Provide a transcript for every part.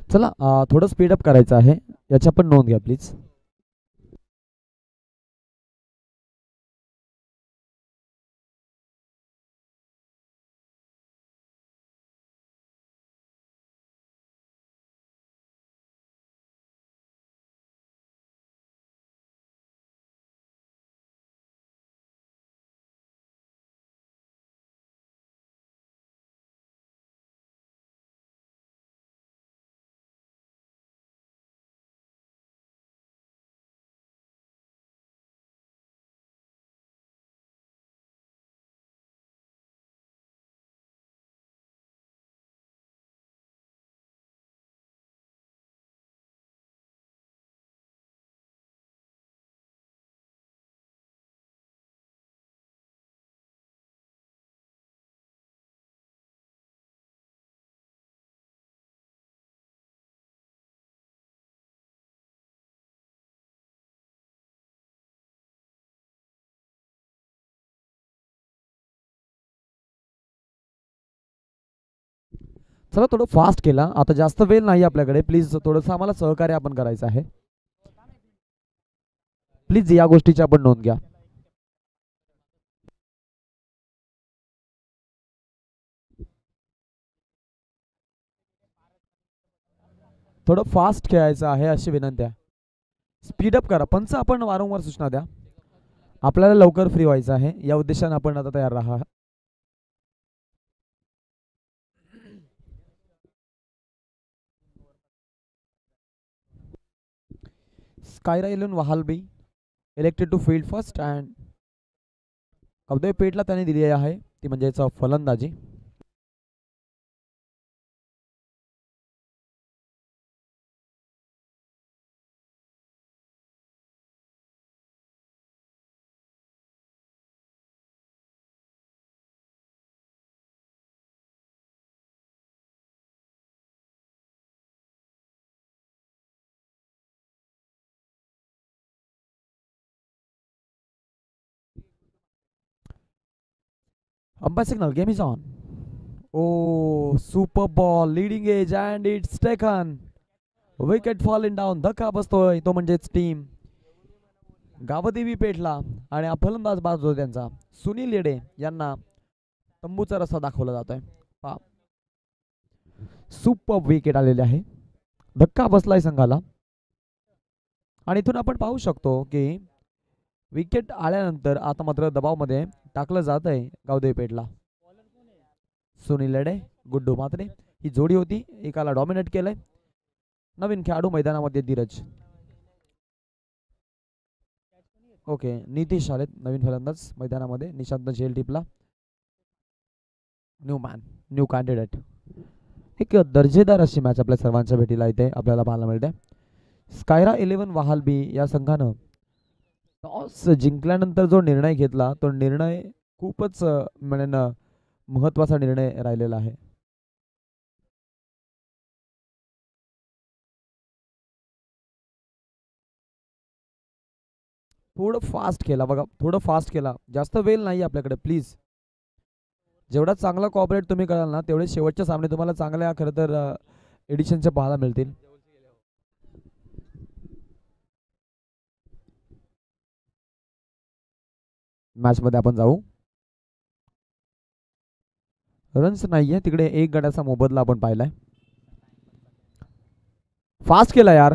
चला थोडं स्पीडअप करायचं आहे, याच्या पण नोंद घ्या प्लीज. चला थोडं फास्ट केला, आता जास्त वेळ नाही आपल्याकडे, प्लीज थोडंसं आम्हाला सहकार्य आपण करायचं आहे. प्लीज या गोष्टीची आपण नोंद घ्या. थोडं फास्ट खेळायचं आहे अशी विनंती आहे. स्पीडअप करा, पंच आपण वारंवार सूचना द्या. आपल्याला लवकर फ्री व्हायचं आहे, या उद्देशाने आपण आता तयार राहा. स्कायरा इलेवन वहालबी elected to field first and कवदेव पेटला त्याने दिली आहे, ती म्हणजेच फलंदाजी. Umpire signal, game is on. Oh, super ball, leading edge and it's taken. Wicket falling down. धक्का बसतोय तो म्हणजेच टीम गावदेवी पेठला आणि हा फलंदाज बाजू होता त्यांचा सुनील येडे यांना तंबूचा रस्ता दाखवला जात आहे. सुपर विकेट आलेले आहे, धक्का बसलाय संघाला. आणि इथून आपण पाहू शकतो की विकेट आल्यानंतर आता मात्र दबावमध्ये टाकलं जात आहे गावदेवी पेठला. सुनील येडे, गुड्डू म्हात्रे ही जोडी होती, एकाला डॉमिनेट केलंय. नवीन खेळाडू मैदानामध्ये धीरज. ओके, नितीश आलेत नवीन फलंदाज मैदानामध्ये. निशांत झेल टिपला, न्यू मॅन, न्यू कॅन्डिडेट. एक दर्जेदार अशी मॅच आपल्या सर्वांच्या भेटीला इथे आपल्याला पाहायला मिळते. स्कायरा इलेव्हन वहालबी या संघानं टॉस जिंकल्यानंतर जो निर्णय घेतला तो निर्णय खूपच म्हणेन महत्वाचा निर्णय राहिलेला आहे. थोडं फास्ट केला बघा, थोडं फास्ट केला, जास्त वेळ नाही आपल्याकडे. प्लीज जेवढा चांगला कॉपरेट तुम्ही कराल ना, तेवढे शेवटचे सामने तुम्हाला चांगल्या खरं तर एडिशनचे पाहायला मिळतील. मॅच मध्ये आपण जाऊ. रन्स नाहीये तिकडे, एक गड्याचा मोबदला आपण पाहिलाय. फास्ट केला यार.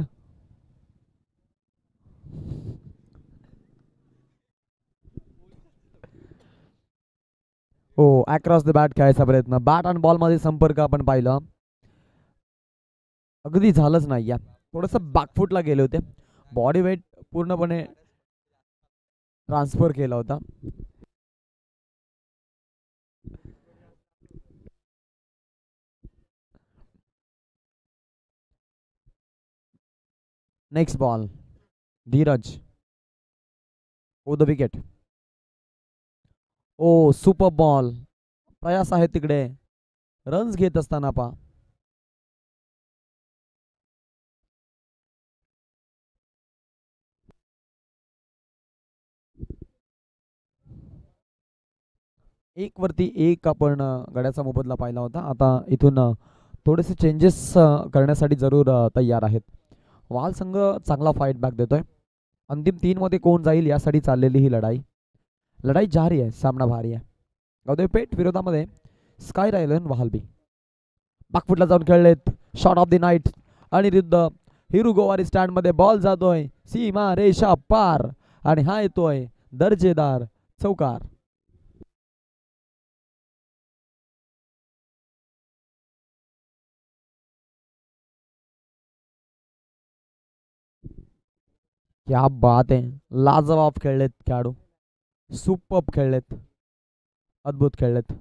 हो, अक्रॉस द बॅट खेळायचा प्रयत्न, बॅट आणि बॉल मध्ये संपर्क आपण पाहिलं, अगदी झालंच नाही या. थोडस बॅकफुटला गेले होते, बॉडी वेट पूर्णपणे ट्रान्सफर केला होता. Next ball, Dhiraj. Oh the wicket. Oh super ball, प्रयास आहे तिकडे रन्स घेत असताना पा. एक वरती एक आपण गड्याचा मोबदला पाहिला होता. आता इथून थोडेसे चेंजेस करण्यासाठी जरूर तयार आहेत. वाल संघ चांगला फाईट बॅक देतोय. अंतिम 3 मध्ये कोण जाईल यासाठी चाललेली ही लढाई लढाई जारी आहे. सामना भारी आहे. गावदेवी पेठ विरोधामध्ये स्काय रायलन वाहलबी बाकफुटला जाऊन खेळलेत. शॉट ऑफ द नाईट आणि विरुद्ध हिरू गोवारी स्टँड मध्ये बॉल जातोय सीमा रेषा पार आणि हा येतोय दर्जेदार चौकार. क्या बात आहे. लाजवाब खेळलेत खेळाडू. सुपर्ब खेळलेत. अद्भुत खेळलेत.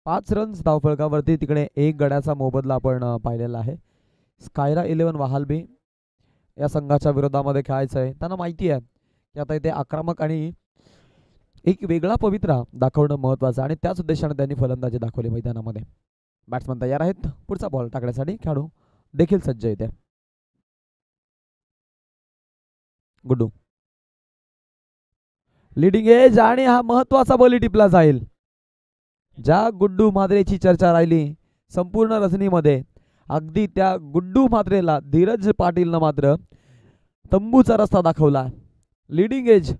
5 रन्स धावफलकावरती तिकडे 1 गड्याचा मोबदला आपण पाहिलेला आहे. स्कायरा 11 वाहलबी या संघाच्या विरोधामध्ये खेळायचं आहे. त्यांना माहिती आहे की आता इथे आक्रमक आणि एक वेगळा पवित्रा दाखवणं महत्वाचं आणि त्याच उद्देशाने त्यांनी फलंदाजी दाखवली मैदानामध्ये. बॅट्समन तयार आहेत. पुढचा बॉल टाकण्यासाठी खेळाडू देखील सज्ज येते. गुड्डू लीडिंग एज आणि हा महत्वाचा बॉल टिपला जाईल. ज्या गुड्डू म्हात्रेची चर्चा राहिली संपूर्ण रचनीमध्ये अगदी त्या गुड्डू म्हात्रेला धीरज पाटीलनं मात्र तंबूचा रस्ता दाखवला. लीडिंग एज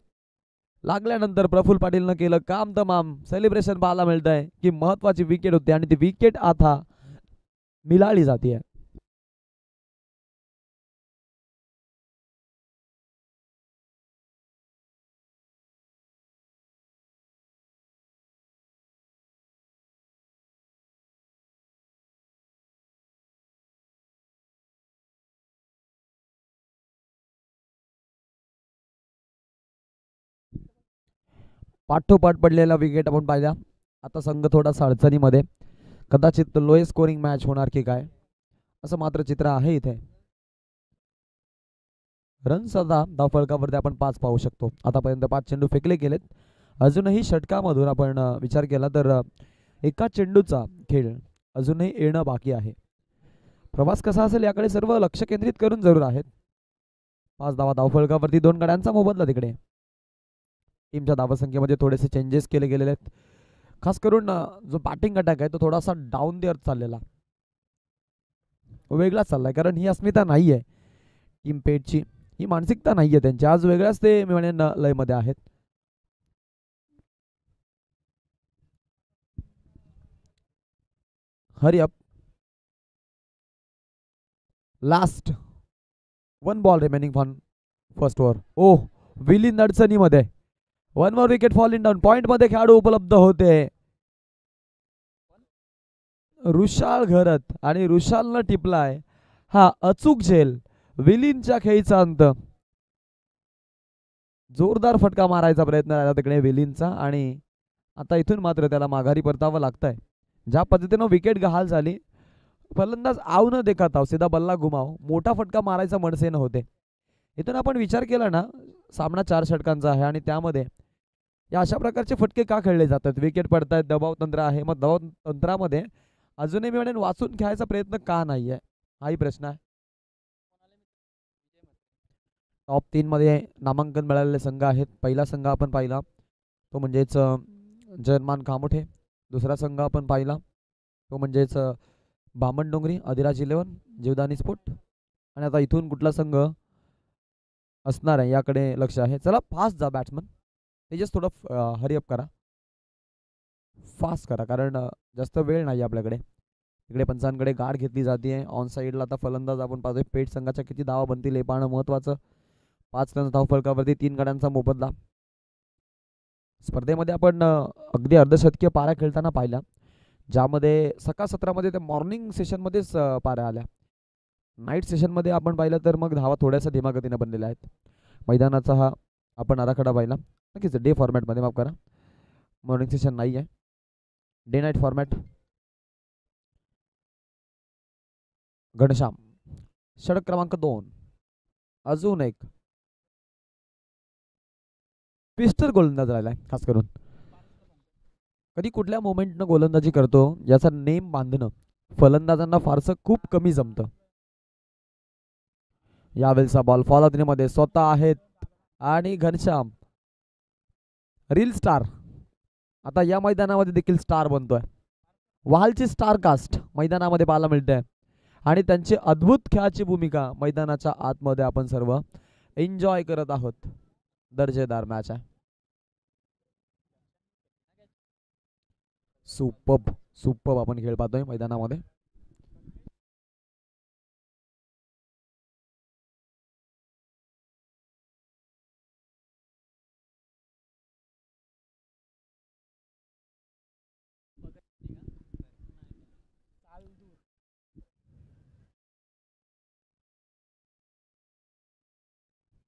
लागल्यानंतर प्रफुल्ल पाटीलनं केलं काम तमाम. सेलिब्रेशन पाहायला मिळत आहे की महत्वाची विकेट होती आणि ती विकेट आता मिळाली जाते. पाठोपाठ पडलेला विकेट आपण पाहिला. आता संघ थोडासा अडचणीमध्ये. कदाचित लोएस्ट स्कोरिंग मॅच होणार की काय असं मात्र चित्र आहे इथे. रन्स आता धावफलकावरती आपण 5 पाहू शकतो. आतापर्यंत 5 चेंडू फेकले गेलेत. अजूनही षटकामधून आपण विचार केला तर एका चेंडूचा खेळ अजूनही येणं बाकी आहे. प्रवास कसा असेल याकडे सर्व लक्ष केंद्रित करून जरूर आहेत. 5 धावा धावफलकावरती 2 गड्यांचा मोबदला तिकडे. टीमच्या धावसंख्येमध्ये थोडेसे चेंजेस केले गेलेले आहेत. खास करून जो बॅटिंग अटॅक आहे तो थोडासा डाऊन द अर्थ चाललेला वेगळाच चाललाय. कारण ही अस्मिता नाही आहे टीम पेटची. ही मानसिकता नाही आहे त्यांची. आज वेगळ्याच ते मी म्हणेन लयमध्ये आहेत. Hurry up. Last 1 ball remaining फॉन फर्स्ट ओव्हर. ओह विलीन अडचणीमध्ये. 1 more wicket fall in down. Point मध्ये खेळाडू उपलब्ध होते. रुशाल घरत आणि रुशालनं टिपलाय हा अचूक झेल. विलीनच्या खेळीचा अंत. जोरदार फटका मारायचा प्रयत्न राहिला तिकडे विलीनचा आणि आता इथून मात्र त्याला माघारी परतावं लागतंय. ज्या पद्धतीनं विकेट गहाल झाली फलंदाज आव न देखत आव सीधा बल्ला घुमाव मोठा फटका मारायचा मनसेनं होते. इथून आपण विचार केला ना सामना 4 षटकांचा आहे आणि त्यामध्ये या अशा प्रकारचे फटके का खेळले जातात. विकेट पडतायत. दबाव तंत्र आहे. मग दबाव तंत्रामध्ये अजूनही मी म्हणेन वाचून खेळायचा प्रयत्न का नाहीये हाही प्रश्न आहे. टॉप 3 मध्ये नामांकन मिळालेले संघ आहेत. पहिला संघ आपण पाहिला तो म्हणजेच जर्मान कामोठे. दुसरा संघ आपण पाहिला तो म्हणजेच बामणडोंगरी अधिराज 11 जीवदानी स्पोर्ट. आणि आता इथून कुठला संघ असणार आहे याकडे लक्ष आहे. चला फास्ट जा बॅट्समन. तेजस थोडं हरी अप करा. फास्ट करा कारण जास्त वेळ नाही आपल्याकडे. इकडे पंचांकडे गाठ घेतली जाते. ऑन साईडला आता फलंदाज आपण पाहतोय. पेठ संघाच्या किती धावा बनतील हे पाहणं महत्वाचं. 5 रन्स धावफलकावरती 3 गड्यांचा मोबदला. स्पर्धेमध्ये आपण अगदी अर्धशतकीय पाऱ्या खेळताना पाहिल्या ज्यामध्ये सकाळ सत्रामध्ये त्या मॉर्निंग सेशनमध्येच पाऱ्या आल्या. नाईट सेशनमध्ये आपण पाहिलं तर मग धावा थोड्याशा धीमागतीने बनलेल्या आहेत. मैदानाचा हा आपण आराखडा पाहिला. नक्कीच डे फॉर्मॅटमध्ये माफ करा. मॉर्निंग सेशन नाही आहे. Day night format. घनश्याम षटक क्रमांक 2. अजून एक ट्विस्टर गोलंदाज राहिलाय. खास करून कधी कुठल्या मोमेंटनं गोलंदाजी करतो याचा नेम बांधणं फलंदाजांना फारसं खूप कमी जमतं. यावेळेचा बॉल फॉलोमध्ये स्वतः आहेत आणि घनश्याम रील स्टार आता या मैदानामध्ये देखील स्टार बनतोय. वालची स्टार कास्ट मैदानामध्ये पाहायला मिळते आणि त्यांची अद्भुत खेळाची भूमिका मैदानाच्या आतमध्ये आपण सर्व एन्जॉय करत आहोत. दर्जेदार मॅच आहे. सुपर्ब सुपर्ब आपण खेळ पाहतोय मैदानामध्ये.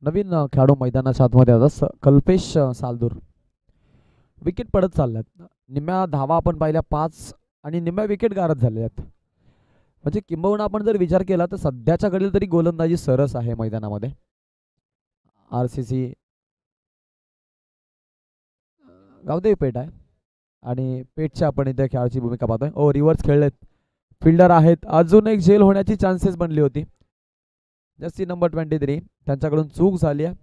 नवीन खेळाडू मैदानाच्या आतमध्ये आता कल्पेश सालदूर. विकेट पडत चालल्यात. निम्म्या धावा आपण पाहिल्या 5 आणि निम्म्या विकेट गारद झालेल्या आहेत. म्हणजे किंबहुना आपण जर विचार केला तर सध्याच्या घडीला तरी गोलंदाजी सरस आहे मैदानामध्ये. RCC गावदेवी पेठ आहे आणि पेठच्या आपण इथे खेळाची भूमिका पाहतोय. ओ रिव्हर्स खेळलेत. फिल्डर आहेत. अजून एक झेल होण्याची चान्सेस बनली होती. जर्सी नंबर 23 त्यांच्याकडून चूक झाली आहे.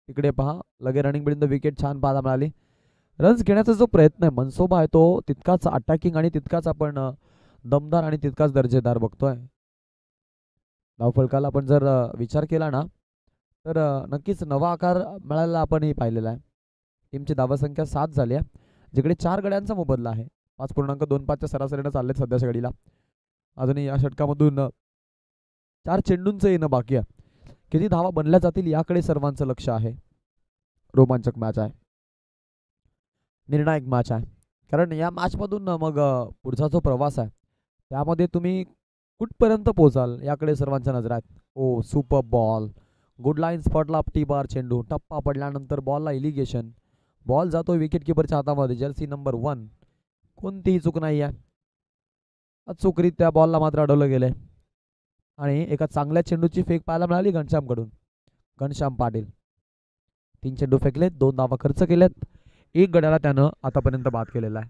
इकडे पहा लगे रनिंग बिल्ड द विकेट छान पाहायला मिळाली. रन्स घेण्याचा जो प्रयत्न आहे मनसोबा आहे तो तितकाच अटॅकिंग आणि तितकाच आपण दमदार आणि तितकाच दर्जेदार बघतोय. धावफलकाला आपण जर विचार केला ना तर नक्कीच नवा आकार मिळायला आपणही पाहिलेला आहे. टीमची धावसंख्या 7 झाली आहे, जिकडे 4 गड्यांचा मोबदला आहे. 5.25च्या सरासरीनं चाललेत सध्याच्या घडीला. अजूनही या षटकामधून 4 चेंडूंचं येणं बाकी आहे. किती धावा बनल्या जातील याकडे सर्वांचं लक्ष आहे. रोमांचक मॅच आहे, निर्णायक मॅच आहे. कारण या मॅचमधून मग पुढचा जो प्रवास आहे त्यामध्ये तुम्ही कुठपर्यंत पोहोचाल याकडे सर्वांच्या नजर आहेत. Oh super ball, good line स्पॉटला टी बार चेंडू, टप्पा पडल्यानंतर बॉलला इलिगेशन, बॉल जातो विकेट किपरच्या हातामध्ये. जर्सी नंबर 1, कोणतीही चूक नाही आहे. अचूकरित्या बॉलला मात्र अडवलं गेले आणि एका चांगल्या चेंडूची फेक पाहायला मिळाली घनश्यामकडून. घनश्याम पाटील 3 चेंडू फेकलेत, 2 धावा खर्च केल्यात, 1 गड्याला त्यानं आतापर्यंत बाद केलेला आहे.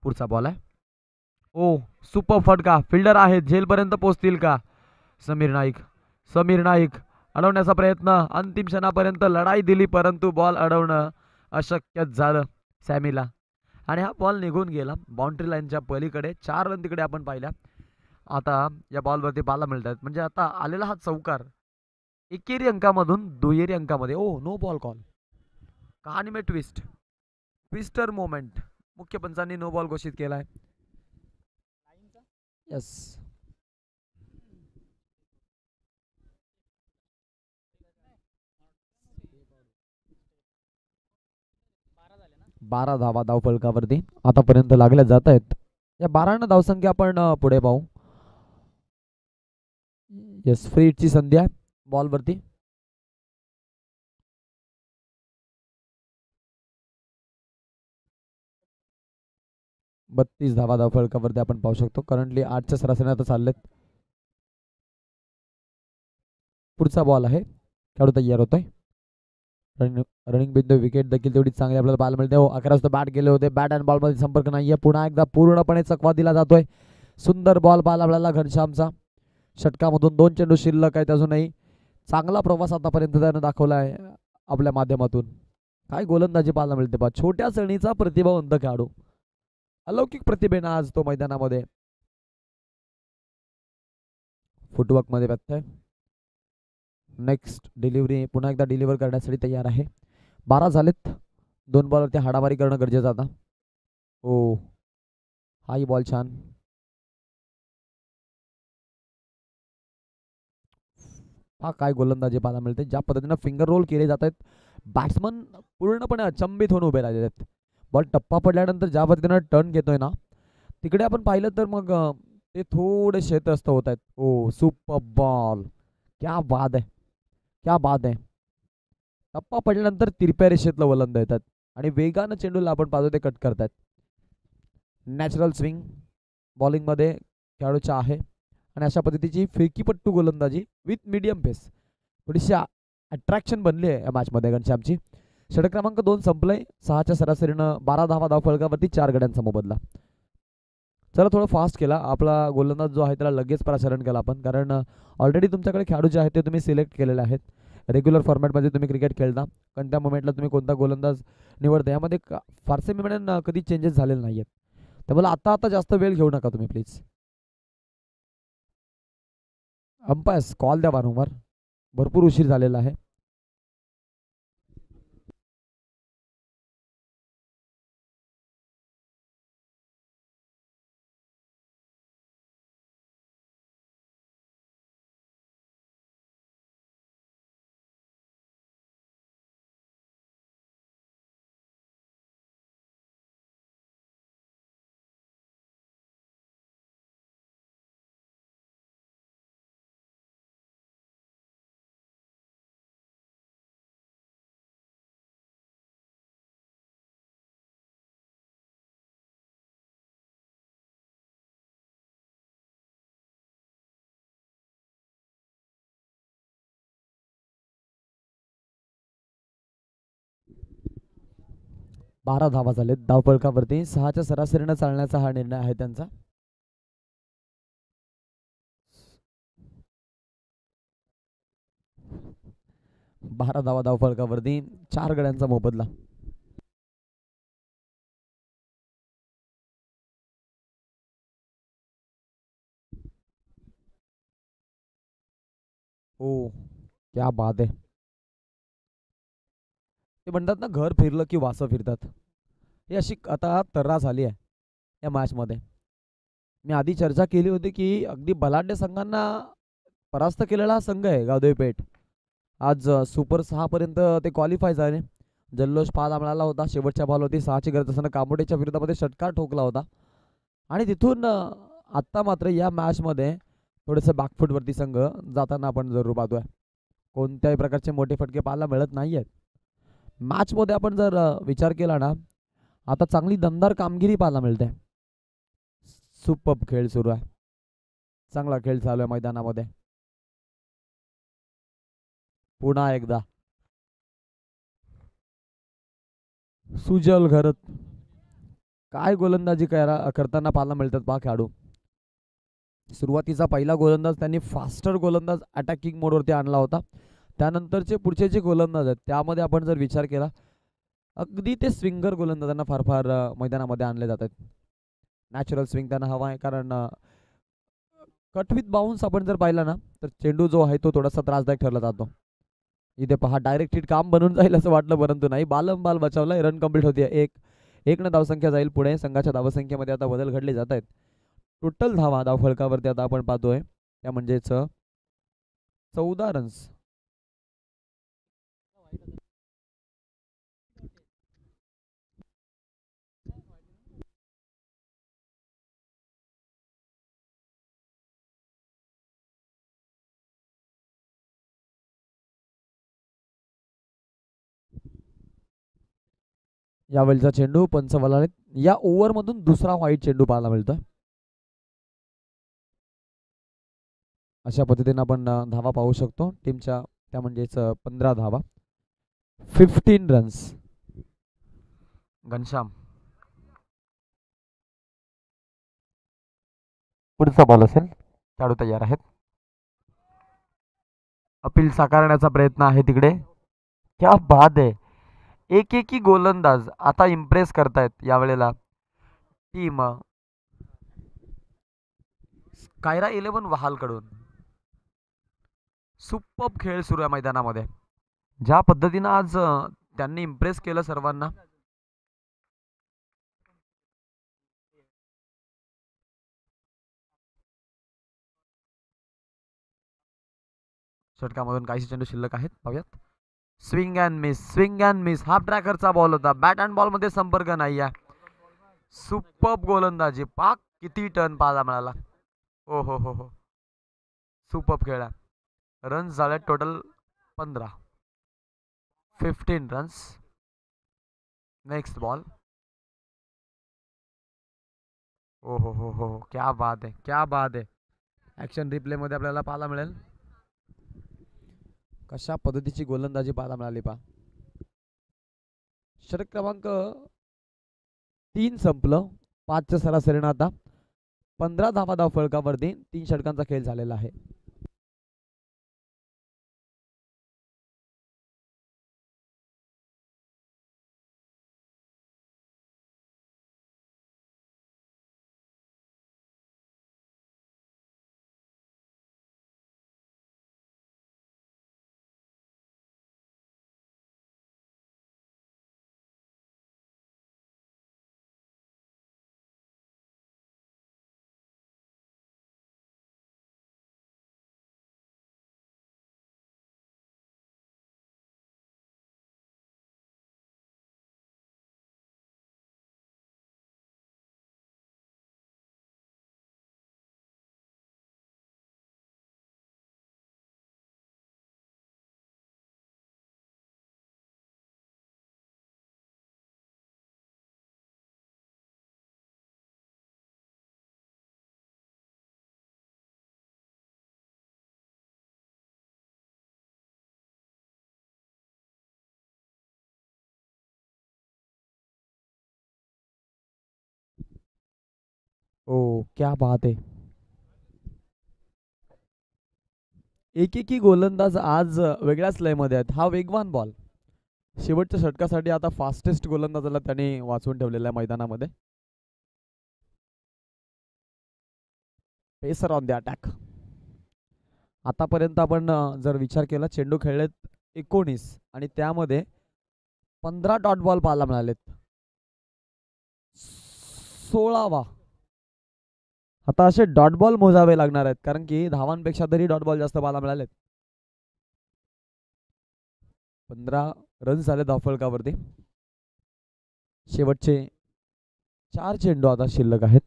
पुढचा बॉल आहे. ओ सुपर फटका, फिल्डर आहेत, झेलपर्यंत पोहोचतील का? समीर नाईक अडवण्याचा प्रयत्न, अंतिम क्षणापर्यंत लढाई दिली परंतु बॉल अडवणं अशक्यच झालं सॅमीला आणि हा बॉल निघून गेला बाउंड्री लाईनच्या पलीकडे. 4 रन तिकडे आपण पाहिल्या. आता या बॉलवरती पाहायला मिळतात. म्हणजे आता आलेला हा चौकार एकेरी अंकामधून दुहेरी अंकामध्ये. Oh no ball call. कहाणी में ट्विस्टर मोमेंट. मुख्य पंचांनी नो बॉल घोषित केला आहे. यस 12 धावा धावफलकावरती आतापर्यंत लागल्या जात आहेत. या 12 धावसंख्या आपण पुढे पाहू. येस फ्री हिटची संधी आहे बॉलवरती. बत्तीस धावा धावफलकावरती आपण पाहू शकतो. करंटली 8च्या सरासरी आता चाललेत. पुढचा बॉल आहे. खेळाडू तयार होतोय. रनिंग बिंदू विकेट देखील तेवढी चांगली आपल्याला पाहायला मिळते. 11 वाजता बॅट गेले होते. बॅट अँड बॉल मध्ये संपर्क नाहीये. पुन्हा एकदा पूर्णपणे चकवा दिला जातोय. सुंदर बॉल पाहायला मिळाला घनश्यामचा. षटकामधून 2 चेंडू शिल्लक आहेत अजूनही. चांगला प्रवास आतापर्यंत त्यानं दाखवला आहे आपल्या माध्यमातून. काय गोलंदाजी पाहायला मिळते पहा. छोट्या श्रेणीचा प्रतिभावंत खेळाडू, अलौकिक प्रतिभेनं आज तो मैदानामध्ये. फुटवर्क मध्ये व्यत्यय. नेक्स्ट डिलिव्हरी पुन्हा एकदा डिलिव्हर करण्यासाठी तयार आहे. 12 झालेत. 2 बॉलवरती हाडामारी करणं गरजेचं आता. ओ हाही बॉल छान. हा काय गोलंदाजी पाहायला मिळते. ज्या पद्धतीनं फिंगर रोल केले जात आहेत बॅट्समन पूर्णपणे अचंबित होऊन उभे राहिलेले आहेत. बॉल टप्पा पडल्यानंतर ज्या पद्धतीनं टर्न घेतोय ना तिकडे आपण पाहिलं तर मग ते थोडे क्षेत्रस्थ होत आहेत. ओ सुपर बॉल, क्या बाद आहे, क्या बाद आहे. टप्पा पडल्यानंतर तिरप्या रेषेतलं वलंद येतात आणि वेगानं चेंडूला आपण पाहतो ते कट करतात. नॅचरल स्विंग बॉलिंगमध्ये खेळाडूच्या आहे आणि अशा पद्धतीची फिरकीपट्टू गोलंदाजी विथ मीडियम पेस थोडीशी अट्रॅक्शन बनली आहे या मॅचमध्ये घनश्यामची. षटक क्रमांक 2 संपलंय. 6च्या सरासरीनं 12 धावा धावफलकावरती 4 गड्यांचा मोबदला. चला थोडं फास्ट केला आपला गोलंदाज जो आहे त्याला लगेच प्रसारण केला आपण, कारण ऑलरेडी तुमच्याकडे खेळाडू जे आहेत ते तुम्ही सिलेक्ट केलेले आहेत. रेग्युलर फॉर्मॅटमध्ये तुम्ही क्रिकेट खेळता, कोणत्या मोमेंटला तुम्ही कोणता गोलंदाज निवडता यामध्ये फारसे मी म्हणेन कधी चेंजेस झालेले नाही आहेत. त्यामुळे आता आता जास्त वेळ घेऊ नका तुम्ही प्लीज. अंपायर्स कॉल द्या वारंवार, भरपूर उशीर झालेला आहे. बारा धावा झालेत धावफलकावरती. 6च्या सरासरीनं चालण्याचा हा निर्णय आहे त्यांचा. बारा धावा धावफलकावरती, 4 गड्यांचा मोबदला. ओ क्या बात आहे. ते म्हणतात ना, घर फिरलं की वासं फिरतात. ही अशी आता तर्रा झाली आहे या मॅचमध्ये. मी आधी चर्चा केली होती की अगदी बलाढ्य संघांना परास्त केलेला हा संघ आहे गावदेवी पेठ. आज सुपर 6 पर्यंत ते क्वालिफाय झाले. जल्लोष पाहायला मिळाला होता. शेवटच्या बॉलवरती 6ची गरज असताना कामोडेच्या विरोधामध्ये षटकार ठोकला होता. आणि तिथून आत्ता मात्र या मॅचमध्ये थोडंसं बॅकफूटवरती संघ जाताना आपण जरूर पाहतोय. कोणत्याही प्रकारचे मोठे फटके पाहायला मिळत नाही आहेत. मॅचमध्ये आपण जर विचार केला ना, आता चांगली दमदार कामगिरी पाहायला मिळते. सुपर्ब खेळ सुरू आहे. चांगला खेळ चालू आहे मैदानामध्ये. पुन्हा एकदा सुजल घरत काय गोलंदाजी करताना पाहायला मिळतात पहा खेळाडू. सुरुवातीचा पहिला गोलंदाज त्यांनी फास्टर गोलंदाज अटॅकिंग मोडवरती आणला होता. त्यानंतरचे पुढचे जे गोलंदाज आहेत त्यामध्ये आपण जर विचार केला, अगदी ते स्विंगर गोलंदाजांना फार फार मैदानामध्ये आणले जातात. नॅचरल स्विंग त्यांना हवा आहे, कारण कट विथ बाउन्स आपण जर पाहिला ना, तर चेंडू जो आहे तो थोडासा त्रासदायक ठरला जातो. इथे पहा, डायरेक्ट हिट काम बनून जाईल असं वाटलं, परंतु नाही. बाल बचावलाय. रन कंप्लीट होते. एक न धावसंख्या जाईल पुढे. संघाच्या धावसंख्येमध्ये आता बदल घडले जात आहेत. टोटल धावा धावफलकावरती आता आपण पाहतोय त्या म्हणजेच 14 रन्स. यावेळीचा चेंडू पंचवाला या ओव्हरमधून दुसरा व्हाईट चेंडू पाहायला मिळतोय. अशा पद्धतीने आपण धावा पाहू शकतो टीमच्या, त्या म्हणजेच 15 धावा, 15 रन्स. घनश्याम पुढचा बॉल असेल. खेळाडू तयार आहेत. अपील साकारण्याचा प्रयत्न आहे तिकडे. क्या बात आहे. एकेकी गोलंदाज आता इम्प्रेस करतायत यावेळेला टीम कायरा 11 वहालकडून. सुपर्ब खेळ सुरू आहे मैदानामध्ये. ज्या पद्धतीनं आज त्यांनी इम्प्रेस केलं सर्वांना. षटकामधून काही चेंडू शिल्लक आहेत, पाहूयात. Swing and miss, swing and miss. Half ट्रॅकरचा बॉल होता. बॅट अँड बॉल मध्ये संपर्क नाही आहे. सुपर्ब गोलंदाजी. पाक किती टर्न पाहायला मिळाला. ओ हो हो हो, सुपर्ब खेळ आहे. रन्स झाले total 15, 15 runs. Next ball. Oh हो हो हो, क्या बात आहे, क्या बात आहे. ऍक्शन रिप्ले मध्ये आपल्याला पाहायला मिळेल कशा पद्धतीची गोलंदाजी पाहायला मिळाली. पहा, षटक क्रमांक 3 संपलं. 5च्या सरासरीनं आता 15 धावा धाव फलकावरती 3 षटकांचा खेळ झालेला आहे. ओ क्या बात आहे. एकेकी गोलंदाज आज वेगळ्याच लयमध्ये आहेत. हा वेगवान बॉल शेवटच्या षटकासाठी आता फास्टेस्ट गोलंदाजाला त्याने वाचवून ठेवलेला आहे मैदानामध्ये. Pacer on the attack. आतापर्यंत आपण जर विचार केला चेंडू खेळलेत 19 आणि त्यामध्ये 15 डॉट बॉल पाहायला मिळालेत. 16वा. आता असे डॉट बॉल मोजावे लागणार आहेत कारण की धावांपेक्षा तरी डॉट बॉल जास्त पाहायला मिळालेत. 15 रन्स झाले धावफलकावरती. शेवटचे 4 चेंडू आता शिल्लक आहेत.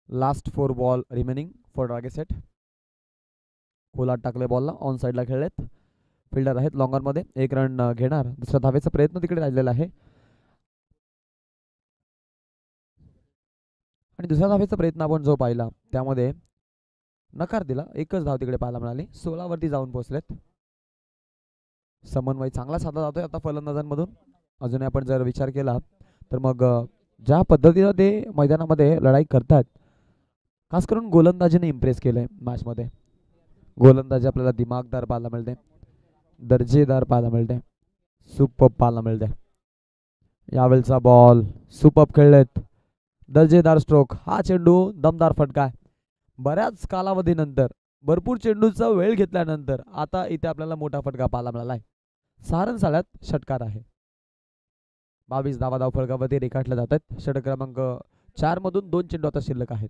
Last 4 ball remaining for target. खोलात टाकले बॉलला, ऑन साईडला खेळलेत. फिल्डर आहेत लॉंग ऑन मध्ये. 1 रन घेणार. दुसऱ्या धावेचा प्रयत्न तिकडे राहिलेला आहे आणि दुसऱ्या धावेचा प्रयत्न आपण जो पाहिला त्यामध्ये नकार दिला. एकच धाव तिकडे पाहायला मिळाली. 16 वरती जाऊन पोहोचलेत. समन्वय चांगला साधला जातोय आता फलंदाजांमधून. अजूनही आपण जर विचार केला तर मग ज्या पद्धतीनं ते मैदानामध्ये लढाई करतात, खास करून गोलंदाजीने इम्प्रेस केलंय मॅचमध्ये. गोलंदाजी आपल्याला दिमागदार पाहायला मिळते, दर्जेदार पाहायला मिळते, सुपर पाहायला मिळते. यावेळचा बॉल सुपर खेळलेत. दर्जेदार स्ट्रोक. हा चेंडू दमदार फटका. बऱ्याच कालावधीनंतर भरपूर चेंडूचा वेळ घेतल्यानंतर आता इथे आपल्याला मोठा फटका पाहायला मिळालाय. सारंसाळ्यात षटकार आहे. 22 धावा धावफलकावरती रेखाटल्या जात आहेत. षटक क्रमांक 4 मधून 2 चेंडू आता शिल्लक आहेत.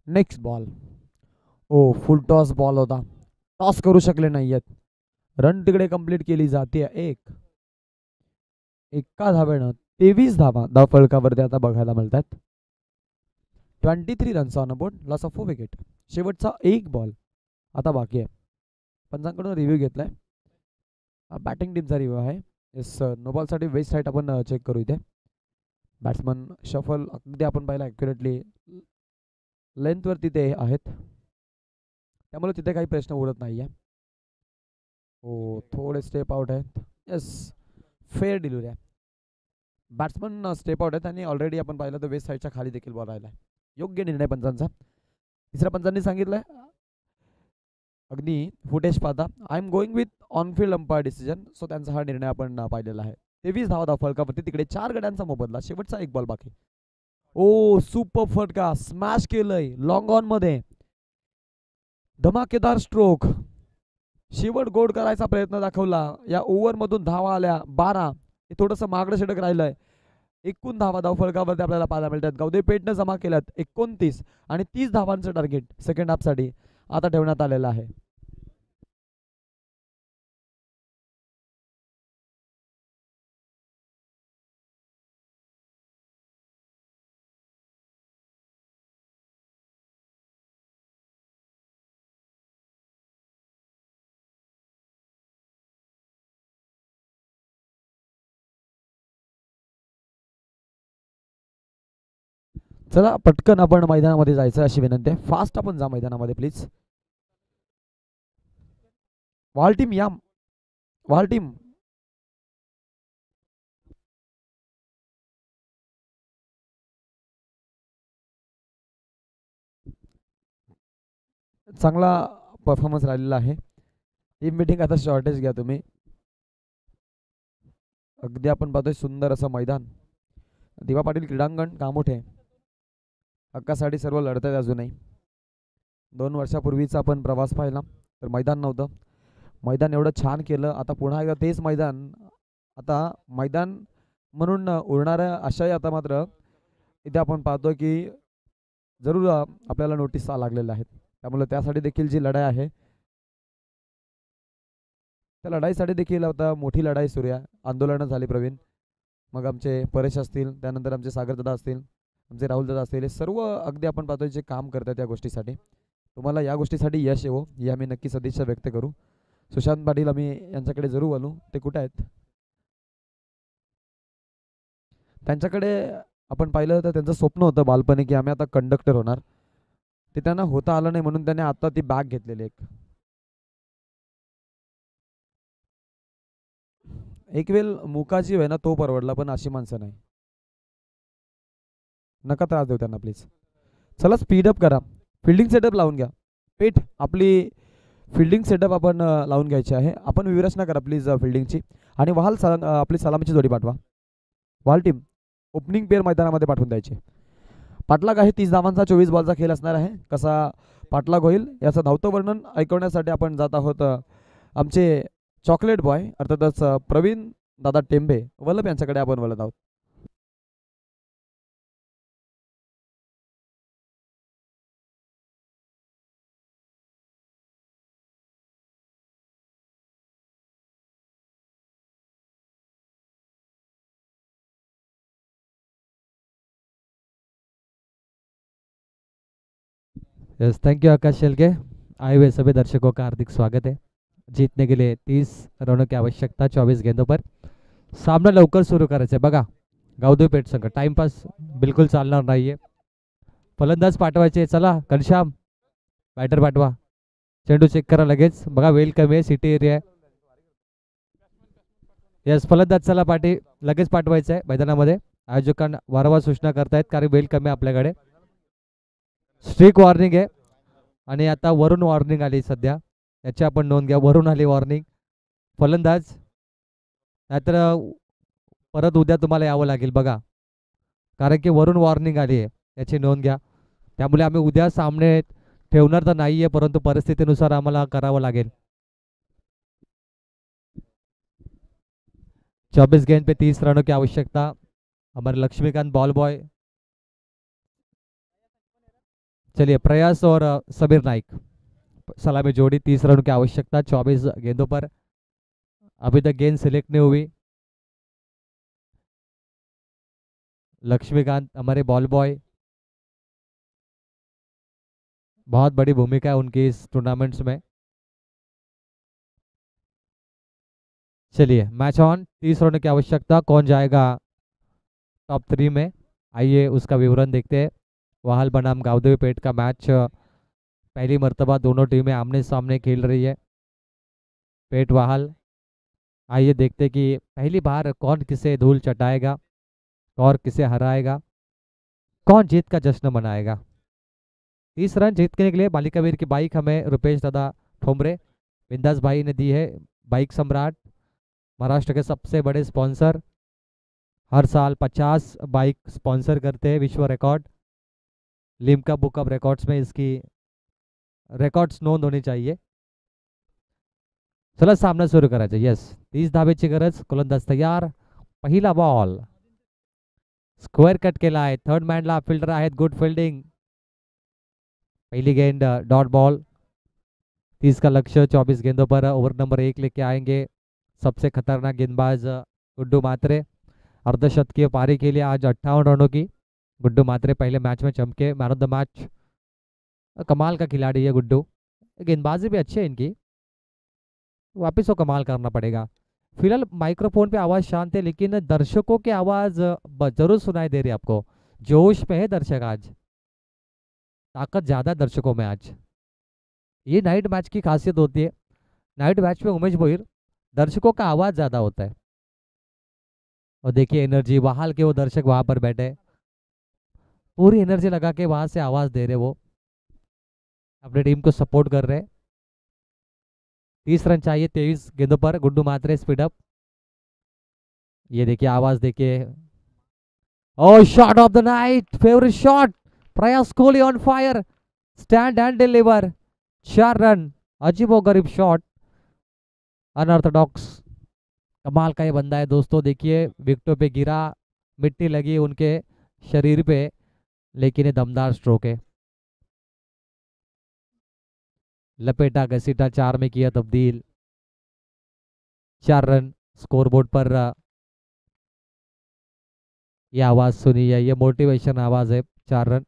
Next ball. Oh full toss ball होता. टॉस करू शकले नाहीयेत. रन तिकडे कंप्लीट केली जाते. एका धावेनं 23 धावा धावफलकावरती आता बघायला मिळतात. 23 runs on board. Loss of 4 wicket. शेवटचा एक बॉल आता बाकी आहे. पंचांकडून रिव्ह्यू घेतलाय. बॅटिंग टीमचा रिव्ह्यू आहे. येस, नो बॉलसाठी वेस्ट साईड आपण चेक करू. इथे बॅट्समन शफल अगदी आपण पाहिला ॲक्युरेटली लेंथवरती ते आहेत, त्यामुळे तिथे काही प्रश्न उडत नाही आहे. हो, थोडे स्टेप आउट आहेत. येस, फेअर डिलिव्हरी आहे. बॅट्समन स्टेप आउट आहेत आणि ऑलरेडी आपण पाहिलं तर वेस्ट साईडच्या खाली देखील बॉल राहिला आहे. योग्य निर्णय पंचांचा. तिसऱ्या पंचांनी सांगितलंय अगदी फुटेज पाहता I am going with on-field umpire decision. So त्यांचा हा निर्णय आपण पाहिलेला आहे. 23 धावा धावफलकावरती तिकडे 4 गड्यांचा मोबदला. शेवटचा एक बॉल बाकी. ओ सुपर फटका. स्मॅश केलंय लॉंग ऑन मध्ये. धमाकेदार स्ट्रोक. शेवट गोड करायचा प्रयत्न दाखवला. या ओव्हर मधून धावा आल्या 12. हे थोडंसं मागडं षटक राहिलंय. 21 धावा धावफलकावरती आपल्याला पाहायला मिळतात. गावदेव पेठनं जमा केल्यात 29 आणि 30 धावांचं टार्गेट सेकंड हाफ साठी आता ठेवण्यात आलेलं आहे. चला पटकन आपण मैदानामध्ये जायचं अशी विनंती आहे. फास्ट आपण जा मैदानामध्ये प्लीज. वाल टीम या. वाल टीम. चांगला परफॉर्मन्स राहिलेला आहे. टीम मीटिंग आता शॉर्टेज घ्या तुम्ही. अगदी आपण पाहतोय सुंदर असं मैदान. दिवा पाटील क्रीडांगण कामोठे. हक्कासाठी सर्व लढत आहेत अजूनही. 2 वर्षापूर्वीचा आपण प्रवास पाहिला तर मैदान नव्हतं. मैदान एवढं छान केलं. आता पुन्हा एकदा तेच मैदान आता मैदान म्हणून उरणाऱ्या आशाही आता मात्र इथे आपण पाहतो की जरूर आपल्याला नोटीस लागलेल्या आहेत. त्यामुळे त्यासाठी देखील जी लढाई आहे त्या लढाईसाठी देखील आता मोठी लढाई सुरू आहे. आंदोलनं झाली प्रवीण. मग आमचे परेश असतील, त्यानंतर आमचे सागरदादा असतील, आमचे राहुलदादा असतील, हे सर्व अगदी आपण पाहतोय जे काम करतात त्या गोष्टीसाठी. तुम्हाला या गोष्टीसाठी यश येवो ही आम्ही नक्की सदिच्छा व्यक्त करू. सुशांत पाटील आम्ही यांच्याकडे जरूर बोलू. ते कुठे आहेत? त्यांच्याकडे आपण पाहिलं तर त्यांचं स्वप्न होतं बालपणी की आम्ही आता कंडक्टर होणार. ते त्यांना होता आलं नाही म्हणून त्याने आता ती बॅग घेतलेली एक वेळ मुकाची होय ना तो परवडला, पण अशी माणसं नाही. नका त्रास देऊ त्यांना प्लीज. चला स्पीडअप करा. फिल्डिंग सेटअप लावून घ्या. पेठ आपली फिल्डिंग सेटअप आपण लावून घ्यायची आहे. आपण विवरचना करा प्लीज फिल्डिंगची. आणि आपली सलामीची जोडी पाठवा. वाल टीम ओपनिंग पेअर मैदानामध्ये पाठवून द्यायची. पाठलाग आहे 30 धावांचा 24 बॉलचा खेळ असणार आहे. कसा पाठलाग होईल याचं धावतं वर्णन ऐकवण्यासाठी आपण जात आहोत आमचे चॉकलेट बॉय अर्थातच प्रवीण दादा टेंबे वल्लभ यांच्याकडे आपण वळत आहोत. यस, थैंक यू आकाश शेलके. आए हुए सभी दर्शकों का हार्दिक स्वागत है. जीतने के लिए 30 रनों की आवश्यकता 24 गेंदों पर. सामना लवकर सुरू करायचं आहे बघा. गावदेवी पेठ संघ टाइमपास बिलकुल चालणार नाहीये. फलंदाज पाठवायचे. चला घनश्याम बॅटर पाठवा. चेंडू चेक करा लगेच. बघा वेल कमी आहे, सिटी एरिया आहे. यस, फलंदाज चला पाठी लगेच पाठवायचं आहे मैदानामध्ये. आयोजकांना वारंवार सूचना करतायत कारण वेल कमी आहे आपल्याकडे. स्ट्रिक वॉर्निंग आहे आणि आता वरून वॉर्निंग आली सध्या. याची आपण नोंद घ्या. वरून आली वॉर्निंग. फलंदाज नाहीतर परत उद्या तुम्हाला यावं लागेल बघा, कारण की वरून वॉर्निंग आली आहे. याची नोंद घ्या. त्यामुळे आम्ही उद्या सामने ठेवणार तर नाही आहे, परंतु परिस्थितीनुसार आम्हाला करावं लागेल. 24 गेंद पे 30 रनों की आवश्यकता. हमारे लक्ष्मीकांत बॉल बॉय. चलिए प्रयास और सबीर नाइक सलामी जोड़ी. 30 रनों की आवश्यकता 24 गेंदों पर. अभी तक गेंद सिलेक्ट नहीं हुई. लक्ष्मीकांत हमारे बॉल बॉय, बहुत बड़ी भूमिका है उनकी इस टूर्नामेंट्स में. चलिए मैच ऑन. 30 रनों की आवश्यकता. कौन जाएगा टॉप 3 में, आइए उसका विवरण देखते हैं. वाहल बनाम गावदेवी पेठ का मैच. पहली मर्तबा दोनों टीमें आमने सामने खेल रही है. पेठ वाहल. आइए देखते कि पहली बार कौन किसे धूल चटाएगा और किसे हराएगा, कौन जीत का जश्न मनाएगा. 30 रन जीतने के लिए मालिकावीर की बाइक हमें रुपेश दादा ठोमरे बिंदास भाई ने दी है. बाइक सम्राट महाराष्ट्र के सबसे बड़े स्पॉन्सर. हर साल 50 बाइक स्पॉन्सर करते हैं. विश्व record Limca book of records में इसकी रेकॉर्ड्स नोंद होनी चाहिए. चला सामना सुरू करायचं. येस, 30 धावेची गरज. गोलंदाज तयार. पहिला बॉल स्क्वेअर कट केला आहे. थर्ड मॅनला फिल्डर आहेत. Good fielding. पहली गेंद डॉट बॉल. 30 का लक्ष्य 24 गेंदों पर. ओवर नंबर 1 लेके आएंगे सबसे खतरनाक गेंदबाज गुड्डू मात्रे. अर्धशतकीय पारी के लिए आज 58 रनों की. गुड्डू मात्रे पहले मैच में चमके, मैन ऑफ द मैच. कमाल का खिलाड़ी है गुड्डू. गेंदबाजी भी अच्छी है इनकी. वापस वो कमाल करना पड़ेगा. फिलहाल माइक्रोफोन पे आवाज़ शांत है, लेकिन दर्शकों की आवाज़ जरूर सुनाई दे रही है आपको. जोश में है दर्शक आज. ताकत ज़्यादा दर्शकों में आज. ये नाइट मैच की खासियत होती है. नाइट मैच में उमेश भोईर दर्शकों का आवाज़ ज़्यादा होता है. और देखिए एनर्जी बहाल के वो दर्शक वहाँ पर बैठे, पूरी एनर्जी लगा के वहाँ से आवाज़ दे रहे. वो अपनी टीम को सपोर्ट कर रहे. 30 रन चाहिए 23 गेंदों पर. गुड्डू मात्रे स्पीडअप. ये देखिए आवाज़ देखिए. Oh shot of the night, favourite shot. प्रयास Kohli on fire. Stand and deliver. 4 run. अजीबो गरीब शॉट. अनऑर्थोडॉक्स. कमाल का ये बंदा है दोस्तों. देखिए विकेटों पे गिरा, मिट्टी लगी उनके शरीर पे, लेकिन ये दमदार स्ट्रोक है. लपेटा घसीटा 4 में किया तब्दील. 4 रन स्कोरबोर्ड पर. ये आवाज़ सुनी है, ये मोटिवेशन आवाज़ है. 4 रन.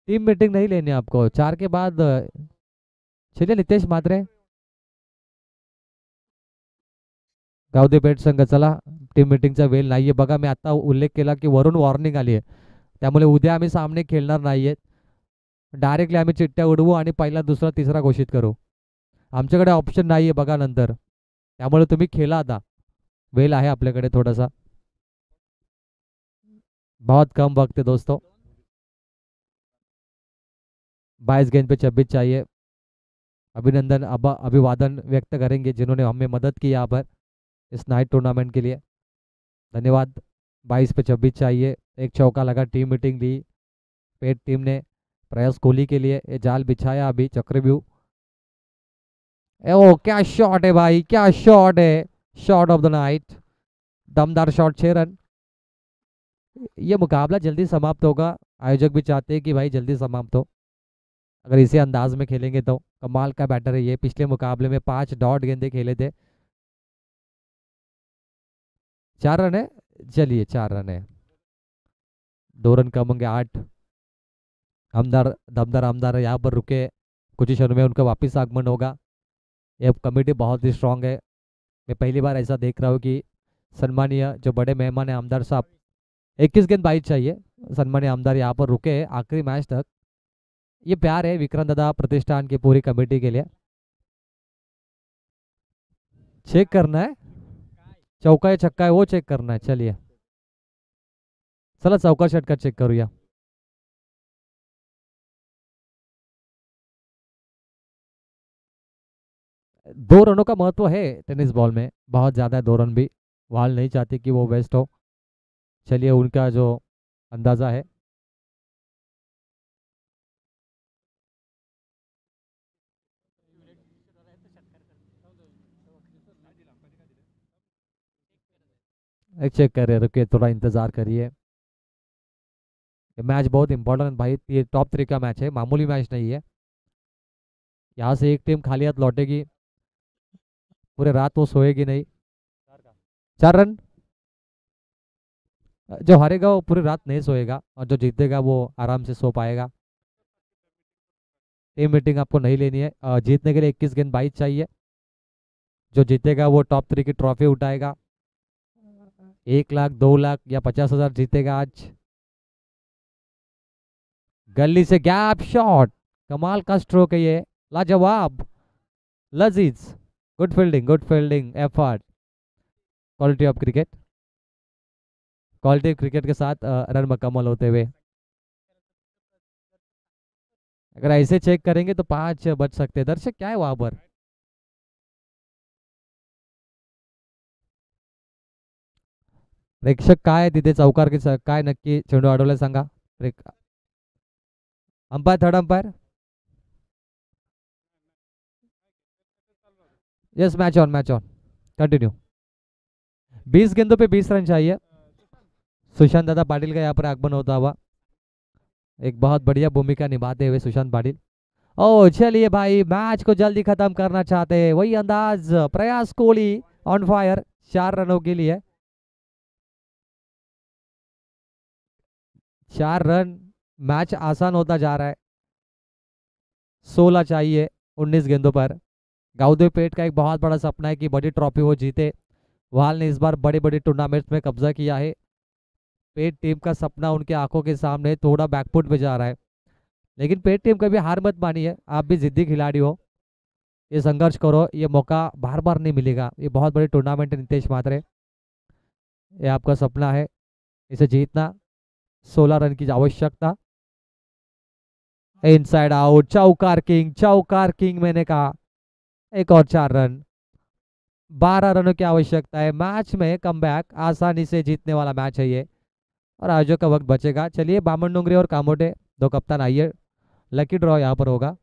टीम मीटिंग नहीं लेनी आपको 4 के बाद. चलिए नितेश मात्रे गावदेपेठ संघ चला टीम मीटिंगचा वेळ नाहीये बघा. मी आता उल्लेख केला की वरून वॉर्निंग आली आहे, त्यामुळे उद्या आम्ही सामने खेळणार नाहीयेत. डायरेक्टली आम्ही चिठ्ठ्या उडवू आणि पहिला दुसरा तिसरा घोषित करू. आमच्याकडे ऑप्शन नाही आहे बघा नंतर, त्यामुळे तुम्ही खेळा आता. वेळ आहे आपल्याकडे थोडासा. बहुत कम वक्त है दोस्तों. 22 गेंद पे 26 चाहिए. अभिनंदन अभिवादन व्यक्त करेंगे जिन्होंने हमें मदद की यहाँ पर इस नाइट टूर्नामेंट के लिए. धन्यवाद. 22 पे 26 चाहिए. एक चौका लगा, टीम मीटिंग ली पेट टीम ने. प्रयास कोहली के लिए ये जाल बिछाया अभी चक्रव्यूह. ओ क्या शॉट है भाई, क्या शॉट है. Shot of the Knight. दमदार शॉट, 6 रन. ये मुकाबला जल्दी समाप्त होगा. आयोजक भी चाहते हैं कि भाई जल्दी समाप्त हो. अगर इसी अंदाज में खेलेंगे तो कमाल का बैटर है ये. पिछले मुकाबले में 5 डॉट गेंदे खेले थे. 4 रन है. चलिए 4 रन है. 2 रन कम होंगे. 8. आमदार दमदार आमदार यहाँ पर रुके. कुछ ही क्षणों में उनका वापस आगमन होगा. ये कमेटी बहुत ही स्ट्रांग है. मैं पहली बार ऐसा देख रहा हूँ कि सम्मानीय जो बड़े मेहमान है आमदार साहब, 21 गेंद 22 चाहिए. सम्मानीय आमदार यहाँ पर रुके आखिरी मैच तक. ये प्यार है विक्रम दादा प्रतिष्ठान की पूरी कमेटी के लिए. चेक करना है चौका है छक्का है वो चेक करना है. चलिए चला चौका षटकार चेक करूया. दो रनों का महत्व है टेनिस बॉल में, बहुत ज़्यादा है. 2 रन भी वाल नहीं चाहती कि वो वेस्ट हो. चलिए उनका जो अंदाज़ा है. एक चेक कर रहे, रुकिए थोड़ा इंतज़ार करिए. ये मैच बहुत इंपॉर्टेंट भाई. ये टॉप 3 का मैच है, मामूली मैच नहीं है. यहाँ से एक टीम खाली हाथ लौटेगी, पूरे रात वो सोएगी नहीं. 4 रन. जो हारेगा वो पूरी रात नहीं सोएगा और जो जीतेगा वो आराम से सो पाएगा. टीम मीटिंग आपको नहीं लेनी है. जीतने के लिए 21 गेंद 22 चाहिए. जो जीतेगा वो टॉप 3 की ट्रॉफी उठाएगा. 1 लाख 2 लाख या 50,000 जीतेगा आज. गली से गैप शॉट, कमाल का स्ट्रोक है ये. लाजवाब, लजीज. Good fielding effort. Quality of cricket. Quality of cricket के साथ रन मुकम्मल होते हुए. अगर ऐसे चेक करेंगे तो 5 बच सकते हैं. दर्शक क्या है वहां पर. प्रेक्षक काय आहे तिथे चौकार की काय नक्की चेंडू अडवलाय सांगा. Umpire, third umpire. Yes match on, match on. Continue. 20 गेंदों पे 20 रन चाहिए. सुशांत दादा पाटिल का यहाँ पर आगमन होता हुआ. एक बहुत बढ़िया भूमिका निभाते हुए सुशांत पाटिल. ओ चलिए भाई, मैच को जल्दी खत्म करना चाहते हैं वही अंदाज. प्रयास कोहली ऑन फायर 4 रनों के लिए. 4 रन. मैच आसान होता जा रहा है. 16 चाहिए 19 गेंदों पर. गाउदेव पेट का एक बहुत बड़ा सपना है कि बड़ी ट्रॉफी वो जीते. वाल ने इस बार बड़ी बड़ी टूर्नामेंट्स में कब्जा किया है. पेट टीम का सपना उनके आंखों के सामने थोड़ा बैकफुट पे जा रहा है. लेकिन पेट टीम कभी हार मत मानिए. आप भी जिद्दी खिलाड़ी हो. ये संघर्ष करो, ये मौका बार बार नहीं मिलेगा. ये बहुत बड़ी टूर्नामेंट है नितेश मात्रे. ये आपका सपना है, इसे जीतना. 16 रन की आवश्यकता. Inside out. चौकार किंग, चौकार किंग मैंने कहा. एक और 4 रन. 12 रनों की आवश्यकता है. मैच में कमबैक आसानी से जीतने वाला मैच है ये, और आयोजक का वक्त बचेगा. चलिए बामन डोंगरे और कामोटे दो कप्तान आइए. लकी ड्रॉ यहाँ पर होगा.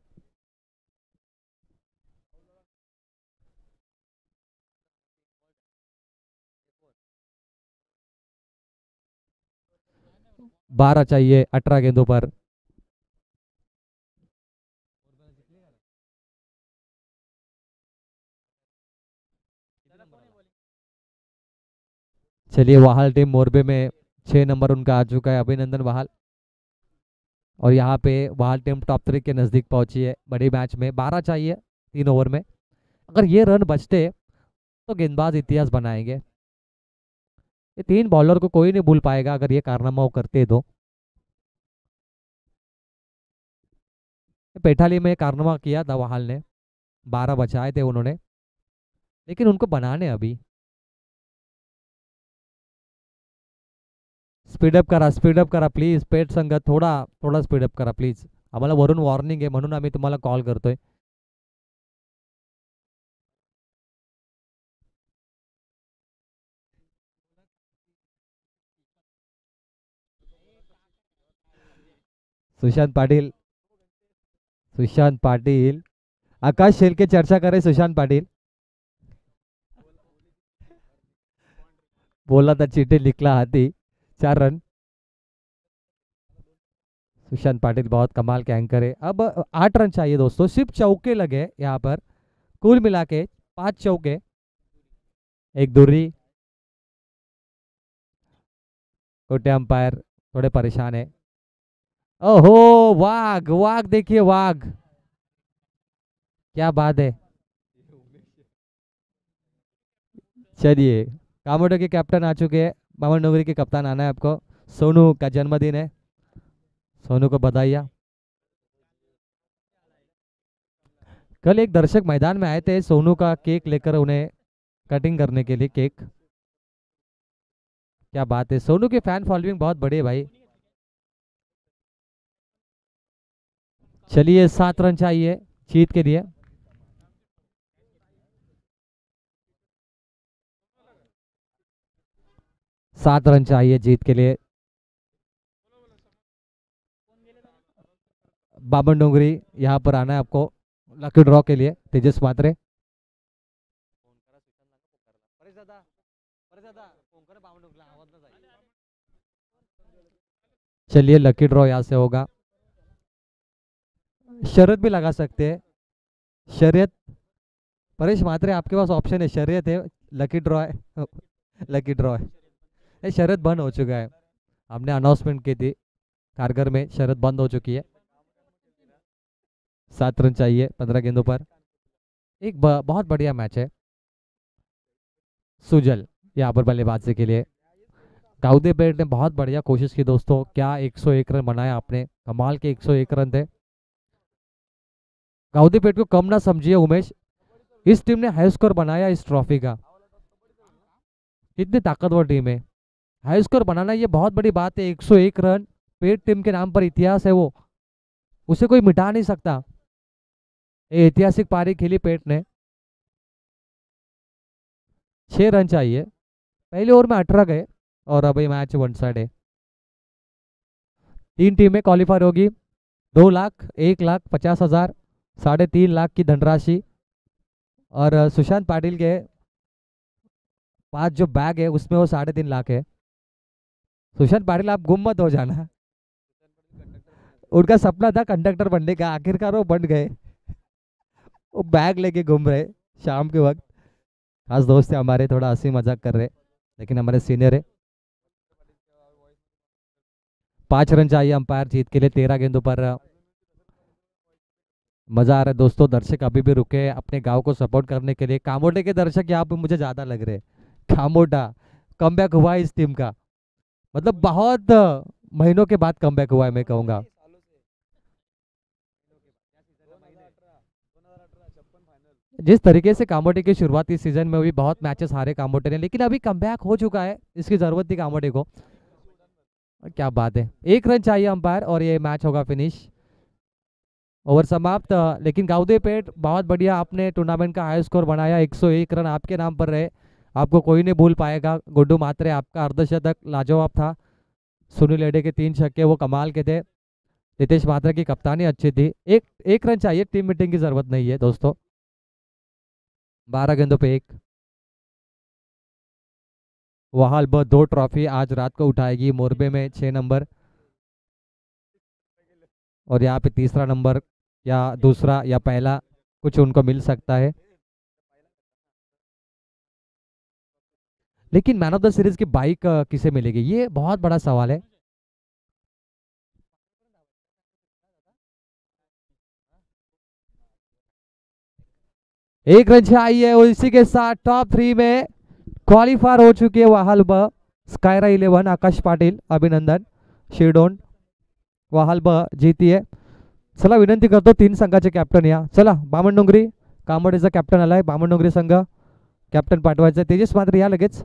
बारह चाहिए 18 गेंदों पर. चलिए वाहल टीम मोरबे में 6 नंबर उनका आ चुका है, अभिनंदन वाहल. और यहाँ पे वाहल टीम टॉप 3 के नज़दीक पहुंची है बड़ी मैच में. 12 चाहिए 3 ओवर में. अगर ये रन बचते तो गेंदबाज इतिहास बनाएंगे। ये 3 बॉलर को कोई नहीं भूल पाएगा अगर ये कारनामा वो करते तो। पेठाली में कारनामा किया था वहाल ने, 12 बचाए थे उन्होंने, लेकिन उनको बनाने अभी। स्पीडअप करा प्लीज पेट संगत, थोडा थोडा स्पीडअप करा प्लीज. आम्हाला वरून वॉर्निंग आहे म्हणून आम्ही तुम्हाला कॉल करतोय. सुशांत पाटील, सुशांत पाटील, आकाश शेलके चर्चा करे. सुशांत पाटील बोला था चीटे निकला हाथी. 4 रन. सुशांत पाटिल बहुत कमाल के एंकर है. अब 8 रन चाहिए दोस्तों, सिर्फ चौके लगे यहाँ पर, कुल मिला के 5 चौके, एक दूरी. छोटे अंपायर थोड़े परेशान है. ओहो, वाघ वाघ देखिए, वाघ क्या बात है. चलिए, कामोडो के कैप्टन आ चुके हैं. बावन नगरी के कप्तान आना है आपको. सोनू का जन्मदिन है, सोनू को बधाइयाँ. कल एक दर्शक मैदान में आए थे सोनू का केक लेकर उन्हें कटिंग करने के लिए केक. क्या बात है, सोनू की फैन फॉलोइंग बहुत बड़ी है भाई. चलिए 7 रन चाहिए जीत के लिए. सात रन चाहिए जीत के लिए. बाबन डोंगरी यहाँ पर आना है आपको लकी ड्रॉ के लिए. तेजस मात्रे. चलिए लकी ड्रॉ यहाँ से होगा. शरत भी लगा सकते हैं. शर्यत, परेश मात्रे आपके पास ऑप्शन है, शर्यत है, लकी ड्रॉ है. लकी ड्रॉ है. ये शरत बंद हो चुका है, हमने अनाउंसमेंट की थी कारगर में, शरत बंद हो चुकी है. 7 रन चाहिए 15 गेंदों पर. एक बहुत बढ़िया मैच है. सुजल यहाँ पर बल्लेबाजी के लिए. दाऊदे पेट ने बहुत बढ़िया कोशिश की दोस्तों. क्या 101 रन बनाया आपने, कमाल के 101 रन थे. गाउदी पेट को कम ना समझिए उमेश, इस टीम ने हाई स्कोर बनाया इस ट्रॉफी का. कितनी ताकतवर टीम है. हाई स्कोर बनाना ये बहुत बड़ी बात है. 101 रन, पेट टीम के नाम पर इतिहास है वो, उसे कोई मिटा नहीं सकता. ये ऐतिहासिक पारी खेली पेट ने. 6 रन चाहिए. पहले ओवर में 18 गए और अभी मैच 1 साइड है. 3 टीमें क्वालिफाई होगी. 2 लाख, 1,50,000, 3.5 लाख की धनराशि. और सुशांत पाटिल के 5 जो बैग है उसमें वो 3.5 लाख है. सुशांत पाटिल आप गुम मत हो जाना. उनका सपना था कंडक्टर बनने का, आखिरकार वो बन गए. वो बैग लेके घूम रहे शाम के वक्त. खास दोस्त है हमारे, थोड़ा हंसी मजाक कर रहे, लेकिन हमारे सीनियर है. 5 रन चाहिए अंपायर जीत के लिए 13 गेंदों पर. मजा आ रहा है दोस्तों, दर्शक अभी भी रुके हैं अपने गांव को सपोर्ट करने के लिए. कामोटे के दर्शक यहाँ पे मुझे ज्यादा लग रहे हैं. कामोटा कमबैक हुआ है इस टीम का, मतलब बहुत महीनों के बाद कमबैक हुआ है मैं कहूँगा. जिस तरीके से कामोटे के शुरुआती सीजन में भी बहुत मैचेस हारे कामोटे ने, लेकिन अभी कमबैक हो चुका है, इसकी जरूरत थी कामोटे को. क्या बात है. 1 रन चाहिए अंपायर और ये मैच होगा फिनिश. ओवर समाप्त. लेकिन गाउदे पेट बहुत बढ़िया, आपने टूर्नामेंट का हाई स्कोर बनाया. 101 रन आपके नाम पर रहे, आपको कोई नहीं भूल पाएगा. गुड्डू मात्रे आपका अर्धशतक लाजवाब था. सुनील एडे के 3 छक्के वो कमाल के थे. नितेश मात्रे की कप्तानी अच्छी थी. एक रन चाहिए, टीम मीटिंग की जरूरत नहीं है दोस्तों. 12 गेंदों पे 1. वहाल 2 ट्रॉफी आज रात को उठाएगी मोरबे में, 6 नंबर और यहाँ पे तीसरा नंबर या दूसरा या पहला कुछ उनको मिल सकता है. लेकिन मैन ऑफ द सीरीज की बाइक किसे मिलेगी, ये बहुत बड़ा सवाल है. एक रन से आई है और इसी के साथ टॉप 3 में क्वालिफायर हो चुके हैं वाहल ब स्कायरा 11 आकाश पाटील अभिनंदन शिरडोन वाहल ब जीती आहे. चला विनंती करतो 3 संघाचे कॅप्टन या. चला बामणडोंगरी कांबोडेचा कॅप्टन आलाय. बामणडोंगरी संघ कॅप्टन पाठवायचा. तेजस मात्र या लगेच.